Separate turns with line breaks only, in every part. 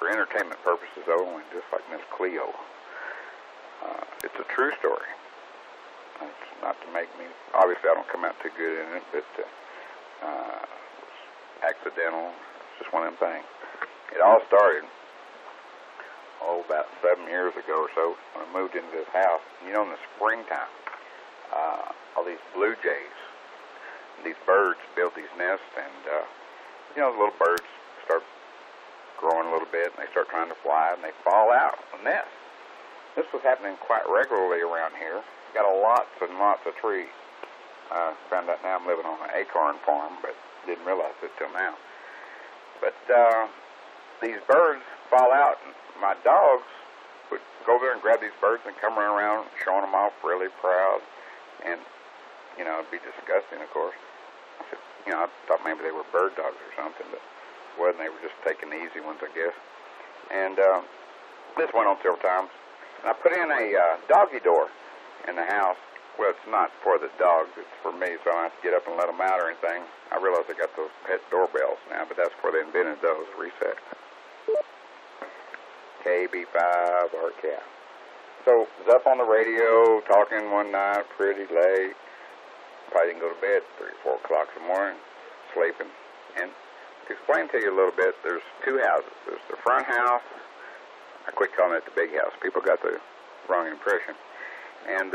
for entertainment purposes only, just like Miss Cleo. It's a true story. It's not to make me, obviously I don't come out too good in it, but accidental. It's just one of them things. It all started, about 7 years ago or so, when I moved into this house. You know, in the springtime, all these blue jays, these birds build these nests, and, the little birds start growing a little bit, and they start trying to fly, and they fall out of the nest. This was happening quite regularly around here. Got lots and lots of trees. Found out now I'm living on an acorn farm, but didn't realize it till now. But these birds fall out, and my dogs would go there and grab these birds and come running around showing them off really proud. And, it'd be disgusting, of course. I said, I thought maybe they were bird dogs or something, but it wasn't. They were just taking the easy ones, I guess. And this went on several times. And I put in a doggy door in the house. Well, it's not for the dogs, it's for me, so I don't have to get up and let them out or anything. I realize I got those pet doorbells now, but that's before they invented those, reset. KB5RKI. So, I was up on the radio, talking one night, pretty late. Probably didn't go to bed 3 or 4 o'clock in the morning, sleeping. And to explain to you a little bit, there's two houses. There's the front house. I quit calling it the big house. People got the wrong impression. And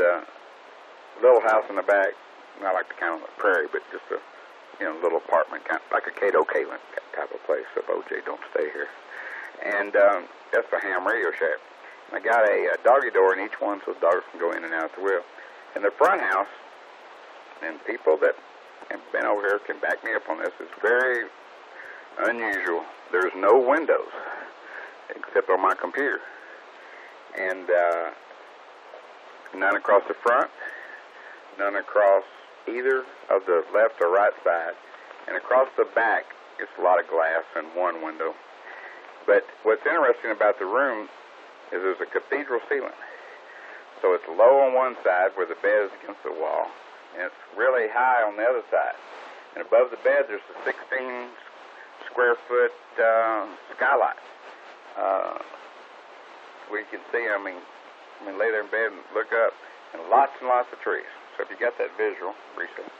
little house in the back, not like the kind of the prairie, but just a little apartment, kind of like a Cato Caitlin type of place, if OJ don't stay here. And that's the ham radio shack. And I got a doggy door in each one so the dogs can go in and out the wheel. In the front house, and people that have been over here can back me up on this, is very unusual. There's no windows except on my computer. And none across the front, none across either of the left or right side. And across the back, it's a lot of glass and one window. But what's interesting about the room is there's a cathedral ceiling. So it's low on one side where the bed is against the wall, and it's really high on the other side. And above the bed, there's a 16 square foot skylight. Where you can see, lay there in bed and look up, and lots of trees. So if you got that visual, reset.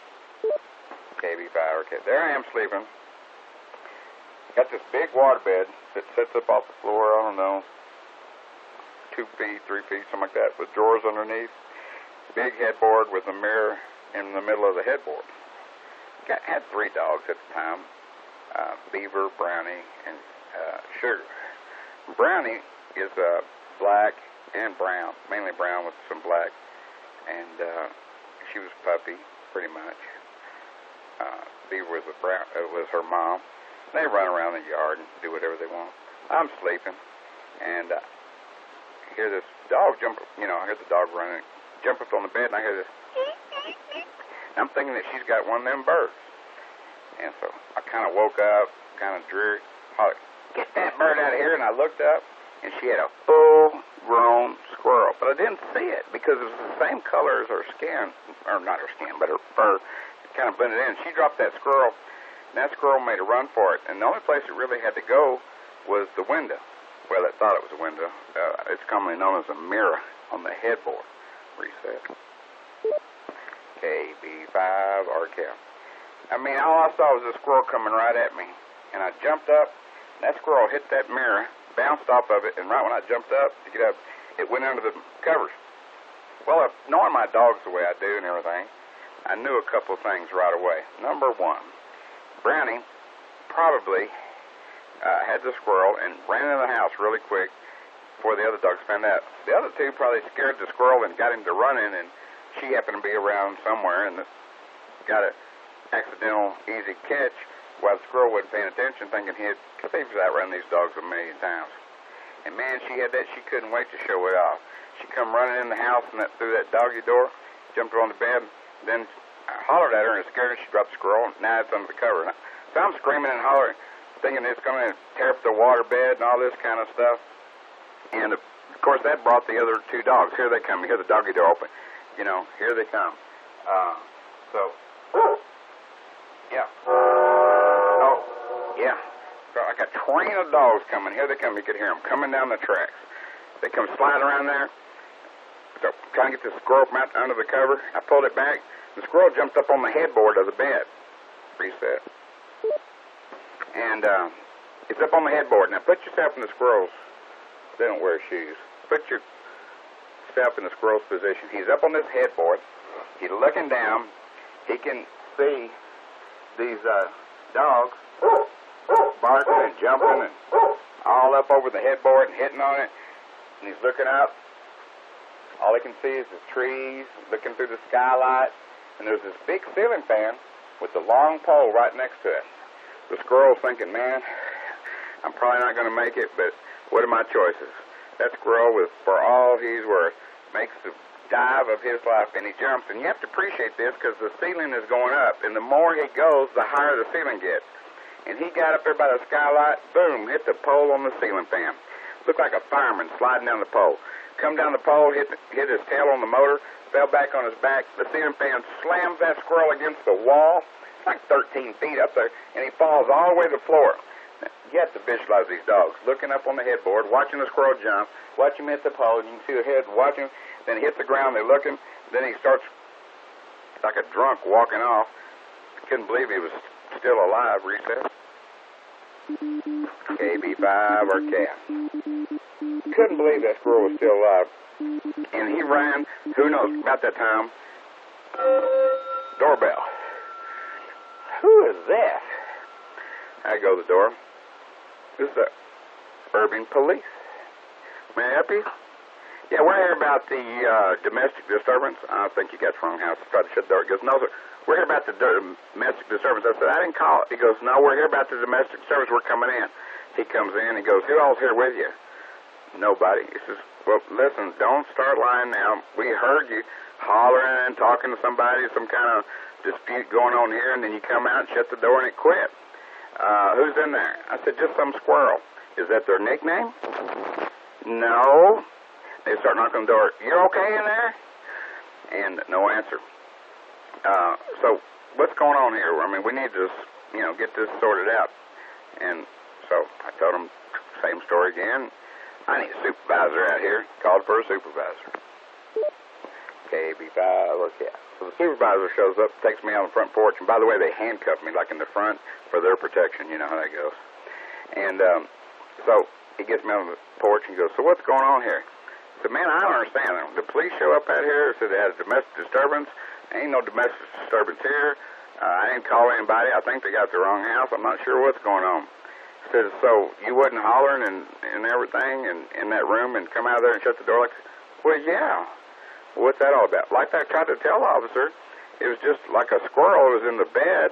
KB5RKI. There I am sleeping. Got this big water bed that sits up off the floor, I don't know, 2 feet, 3 feet, something like that, with drawers underneath. Big headboard with a mirror in the middle of the headboard. Had 3 dogs at the time, Beaver, Brownie, and Sugar. Brownie is black and brown, mainly brown with some black, and she was a puppy, pretty much. Beaver was was her mom. They run around the yard and do whatever they want. I'm sleeping, and I hear this dog jump. I hear the dog running, jump up on the bed, and I hear this. And I'm thinking that she's got one of them birds, and so I kind of woke up, kind of dreary, hollered, "Get that bird out of here!" And I looked up, and she had a full-grown squirrel, but I didn't see it because it was the same color as her skin, or not her skin, but her fur. It kind of blended in. She dropped that squirrel. And that squirrel made a run for it, and the only place it really had to go was the window. Well, it thought it was a window. It's commonly known as a mirror on the headboard. Reset. KB5RKI. All I saw was a squirrel coming right at me, and I jumped up. And that squirrel hit that mirror, bounced off of it, and right when I jumped up to get up, it went under the covers. Well, knowing my dogs the way I do and everything, I knew a couple of things right away. Number one, Brownie probably had the squirrel and ran into the house really quick before the other dogs found out. The other two probably scared the squirrel and got him to running, and she happened to be around somewhere and got an accidental easy catch while the squirrel wasn't paying attention, thinking because they've outrun these dogs a million times. And man, she had that. She couldn't wait to show it off. She come running in the house and through that doggy door, jumped on the bed, then I hollered at her and scared her. She dropped the squirrel. Now it's under the cover. So I'm screaming and hollering, thinking it's going to tear up the water bed and all this kind of stuff. And, of course, that brought the other 2 dogs. Here they come. You hear the doggy door open. Here they come. Yeah. Oh, yeah. like a train of dogs coming. Here they come. You could hear them coming down the tracks. They come sliding around there. So trying to get the squirrel from out under the cover. I pulled it back. The squirrel jumped up on the headboard of the bed. Reset. And it's up on the headboard. Now put yourself in the squirrel's. They don't wear shoes. Put yourself in the squirrel's position. He's up on this headboard. He's looking down. He can see these dogs barking and jumping and all up over the headboard and hitting on it. And he's looking up. All he can see is the trees, looking through the skylight. And there's this big ceiling fan with the long pole right next to it. The squirrel's thinking, man, I'm probably not going to make it, but what are my choices? That squirrel, for all he's worth, makes the dive of his life, and he jumps. And you have to appreciate this because the ceiling is going up, and the more he goes, the higher the ceiling gets. And he got up there by the skylight, boom, hit the pole on the ceiling fan. Looked like a fireman sliding down the pole. Come down the pole, hit his tail on the motor, fell back on his back. The ceiling fan slams that squirrel against the wall. It's like 13 feet up there, and he falls all the way to the floor. You have to visualize these dogs looking up on the headboard, watching the squirrel jump, watch him hit the pole, and you can see the head, watch him, then he hits the ground, they're looking, then he starts like a drunk walking off. I couldn't believe he was still alive. Reset. KB5RKI. Couldn't believe that squirrel was still alive. And he ran, who knows, about that time. Doorbell. Who is that? I go to the door. This is the urban police. May I help you? Yeah, we're here about the domestic disturbance. I think you got the wrong house. Try to shut the door. He goes, no, sir. We're here about the domestic disturbance. I said, I didn't call it. He goes, no, we're here about the domestic disturbance. We're coming in. He comes in. He goes, who all's here with you? Nobody. He says, well, listen, don't start lying now. We heard you hollering and talking to somebody, some kind of dispute going on here, and then you come out and shut the door and it quit. Who's in there? I said, just some squirrel. Is that their nickname? No. They start knocking on the door. You're okay in there? And no answer. So what's going on here? I mean, we need to, get this sorted out. And so I told them, same story again. I need a supervisor out here. Called for a supervisor. KB5RKI. So the supervisor shows up, takes me on the front porch, and by the way, they handcuff me like in the front for their protection. You know how that goes. And so he gets me on the porch and goes, so what's going on here? I said, man, I don't understand. The police show up out here, said they had a domestic disturbance. There ain't no domestic disturbance here. I didn't call anybody. I think they got the wrong house. I'm not sure what's going on. I said, so you wasn't hollering and everything in that room and come out of there and shut the door? Like, well, yeah. What's that all about? Like I tried to tell the officer, it was just like a squirrel was in the bed.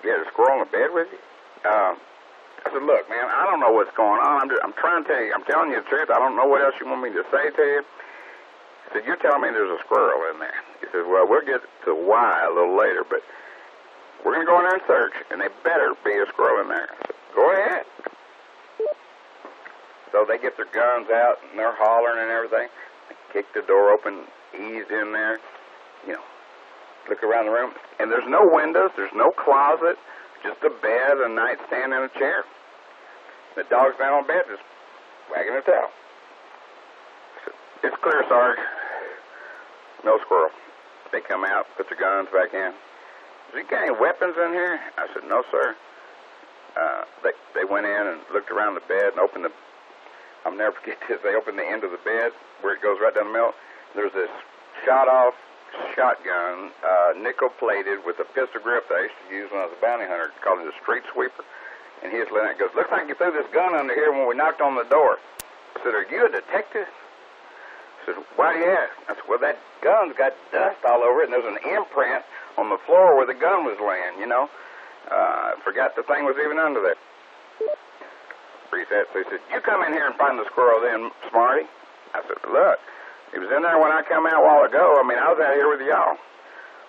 You had a squirrel in the bed with you? I said, look, man, I don't know what's going on. I'm trying to tell you. I'm telling you the truth. I don't know what else you want me to say to you. He said, you're telling me there's a squirrel in there. He said, well, we'll get to why a little later, but we're going to go in there and search, and they better be a squirrel in there. I said, go ahead. So they get their guns out, and they're hollering and everything. They kick the door open, ease in there, look around the room. And there's no windows, there's no closet, just a bed, a nightstand, and a chair. The dog's down on bed just wagging a tail. I said, it's clear, Sarge. No squirrel. They come out, put their guns back in. Has you got any weapons in here? I said, no, sir. They went in and looked around the bed and opened the... I'll never forget this. They opened the end of the bed where it goes right down the middle. There's this shot-off shotgun, nickel-plated with a pistol grip that I used to use when I was a bounty hunter, called it a street sweeper. And his lieutenant goes, looks like you threw this gun under here when we knocked on the door. I said, are you a detective? I said, why do you ask? I said, well, that gun's got dust all over it, and there's an imprint on the floor where the gun was laying, I forgot the thing was even under there. Reset. So he said, you come in here and find the squirrel then, Smarty. I said, look, he was in there when I come out a while ago. I was out here with y'all.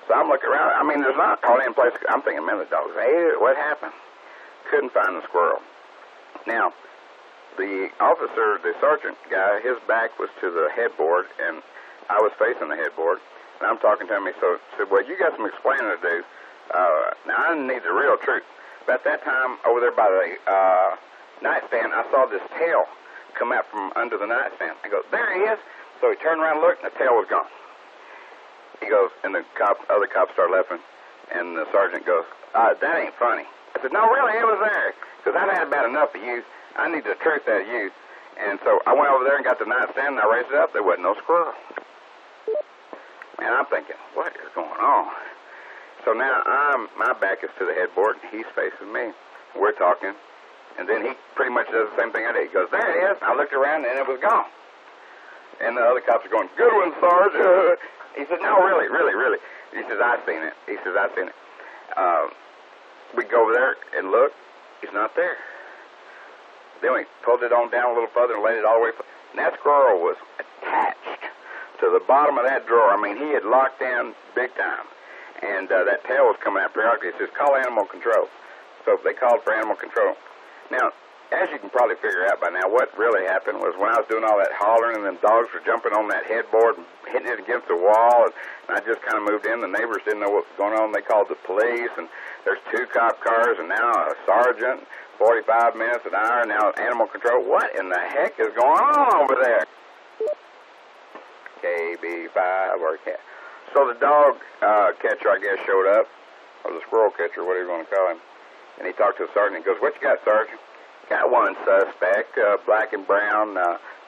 So I'm looking around. There's not hardly any place. I'm thinking, man, the dog's, hey, what happened? Couldn't find the squirrel. Now, the officer, the sergeant guy, his back was to the headboard, and I was facing the headboard. And I'm talking to him. He said, well, you got some explaining to do. Now, I need the real truth. About that time, over there by the nightstand, I saw this tail come out from under the nightstand. I go, there he is. So he turned around and looked, and the tail was gone. He goes, and the other cop started laughing, and the sergeant goes, that ain't funny. I said, no, really, it was there, because I've had about enough of you. I need the truth out of you. And so I went over there and got the nightstand, and I raised it up. There wasn't no squirrel. And I'm thinking, what is going on? So now my back is to the headboard, and he's facing me. We're talking, and then he pretty much does the same thing I did. He goes, there it is. I looked around, and it was gone. And the other cops are going, good one, Sarge. He said, no, really. He says, I've seen it. We go over there and look. He's not there. Then we pulled it on down a little further and laid it all the way. And that squirrel was attached to the bottom of that drawer. I mean, he had locked in big time. And that tail was coming out periodically. It says, call animal control. So they called for animal control. Now, as you can probably figure out by now, what really happened was when I was doing all that hollering and them dogs were jumping on that headboard and hitting it against the wall, and I just kind of moved in. The neighbors didn't know what was going on. They called the police, and there's 2 cop cars, and now a sergeant, 45 minutes an hour, now animal control. What in the heck is going on over there? KB5RKI. So the dog catcher, I guess, showed up, or the squirrel catcher, whatever you want to call him, and he talked to the sergeant. He goes, what you got, Sergeant? Got one suspect, black and brown,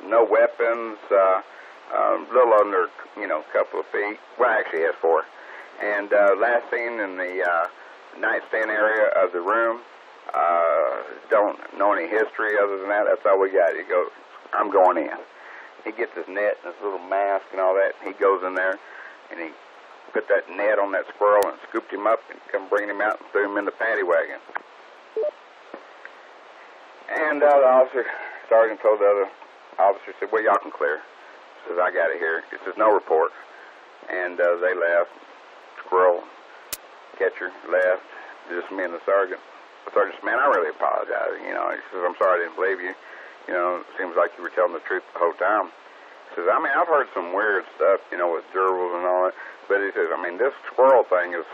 no weapons, a little under, a couple of feet. Well, actually, he has 4. And last seen in the nightstand area of the room. Don't know any history other than that. That's all we got. He goes, I'm going in. He gets his net and his little mask and all that. And he goes in there, and he put that net on that squirrel and scooped him up and come bring him out and threw him in the paddy wagon. And the sergeant told the other officer, said, well, y'all can clear. He says, I got it here. He says, no report. And they left. Squirrel catcher left. Just me and the sergeant. The sergeant said, man, I really apologize. He says, I'm sorry I didn't believe you. It seems like you were telling the truth the whole time. He says, I've heard some weird stuff, with gerbils and all that. But he says, this squirrel thing is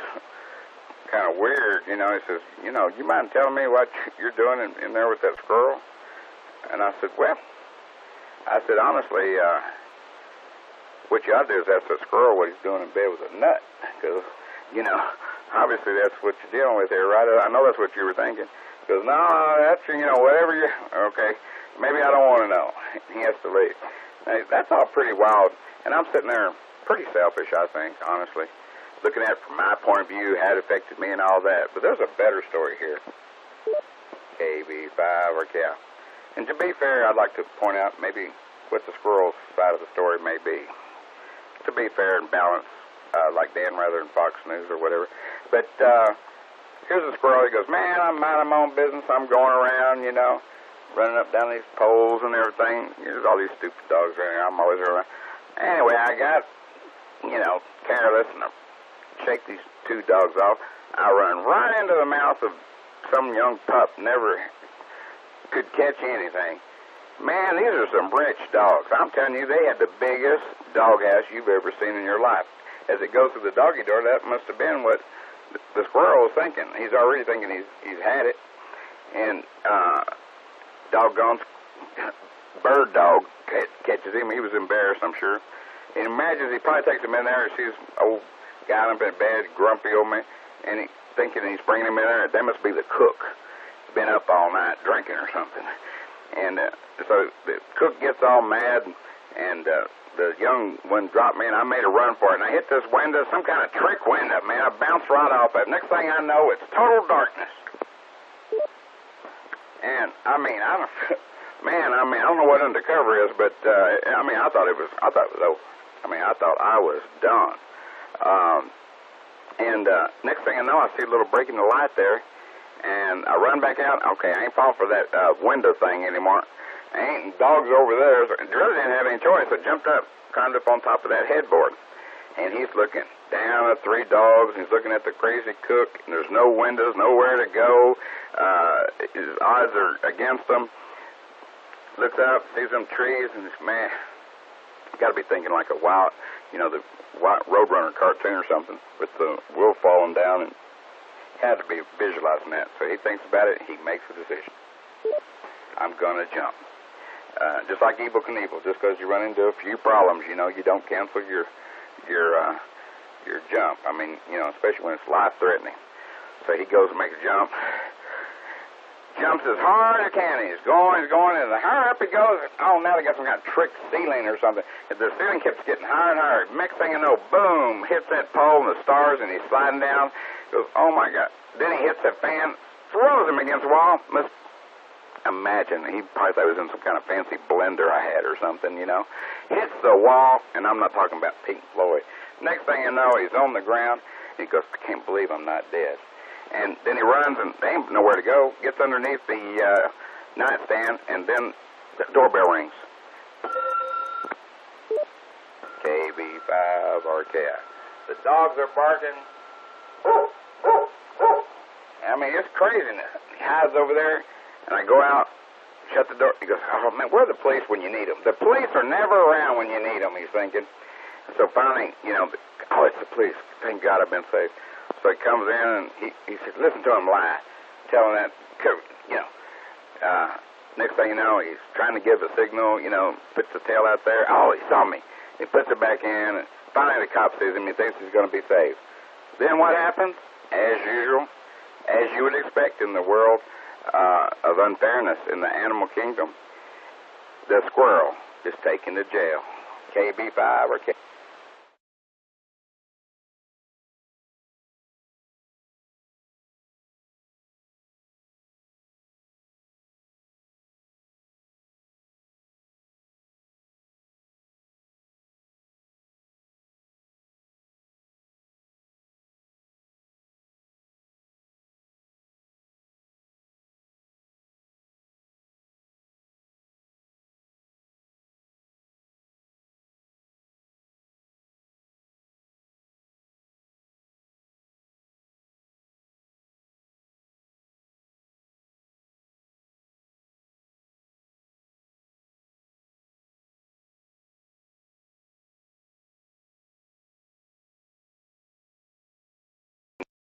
kind of weird, He says, you mind telling me what you're doing in there with that squirrel? And I said, honestly, what you ought to do is ask that squirrel what he's doing in bed with a nut. Because, obviously that's what you're dealing with here, right? I know that's what you were thinking. He goes, no, that's, whatever you, okay, maybe I don't want to know. He has to leave. Now, that's all pretty wild. And I'm sitting there pretty selfish, I think, honestly. Looking at it from my point of view, how it affected me and all that. But there's a better story here. KB5RKI. And to be fair, I'd like to point out maybe what the squirrel's side of the story may be. To be fair and balanced, like Dan Rather and Fox News or whatever. But here's a squirrel. He goes, man, I'm minding my own business. I'm going around, running up down these poles and everything. There's all these stupid dogs right here. I'm always around. Anyway, I got, careless, and I shake these 2 dogs off. I run right into the mouth of some young pup, never could catch anything. Man, these are some rich dogs. I'm telling you, they had the biggest doghouse you've ever seen in your life. As it goes through the doggy door, that must have been what the squirrel was thinking. He's already thinking he's had it. And doggone bird dog catches him. He was embarrassed, I'm sure. And imagines he probably takes him in there and sees old guy up in bed, grumpy old man, and he thinking he's bringing him in there. That must be the cook. He's been up all night drinking or something. And so the cook gets all mad, and the young one dropped me, and I made a run for it. And I hit this window, some kind of trick window, man. I bounced right off it. Next thing I know, it's total darkness. And I don't know what undercover is, but I thought it was over. I thought I was done. Next thing I know, I see a little break in the light there, and I run back out. Okay, I ain't falling for that window thing anymore. Ain't dogs over there. So I really didn't have any choice. I jumped up, climbed up on top of that headboard, and he's looking down at 3 dogs. He's looking at the crazy cook, and there's no windows, nowhere to go. His odds are against him. Looks out, sees them trees, and this man, got to be thinking like a wild, the Roadrunner cartoon or something, with the wolf falling down, and Had to be visualizing that. So he thinks about it, he makes a decision. I'm going to jump. Just like Evel Knievel, just because you run into a few problems, you don't cancel your jump. I mean, especially when it's life-threatening. So he goes and makes a jump. Jumps as hard as he can. He's going, and the higher up he goes, oh, now they got some kind of trick ceiling or something. The ceiling keeps getting higher and higher. Next thing you know, boom, hits that pole and the stars, and he's sliding down. Goes, oh, my God. Then he hits the fan, throws him against the wall. Imagine, he probably thought it was in some kind of fancy blender I had or something, Hits the wall, and I'm not talking about Pink Floyd. Next thing you know, he's on the ground. He goes, I can't believe I'm not dead. And then he runs, and they ain't nowhere to go, gets underneath the nightstand, and then the doorbell rings. KB5RKI. The dogs are barking. I mean, it's craziness. He hides over there, and I go out, shut the door. He goes, oh, man, where are the police when you need them? The police are never around when you need them, he's thinking. So finally, oh, it's the police. Thank God I've been saved. So he comes in, and he says, listen to him lie, telling that, next thing you know, he's trying to give a signal, puts the tail out there. Oh, he saw me. He puts it back in, and finally the cop sees him. He thinks he's going to be saved. Then what happens? As usual, as you would expect in the world of unfairness in the animal kingdom, the squirrel is taken to jail. KB5RKI.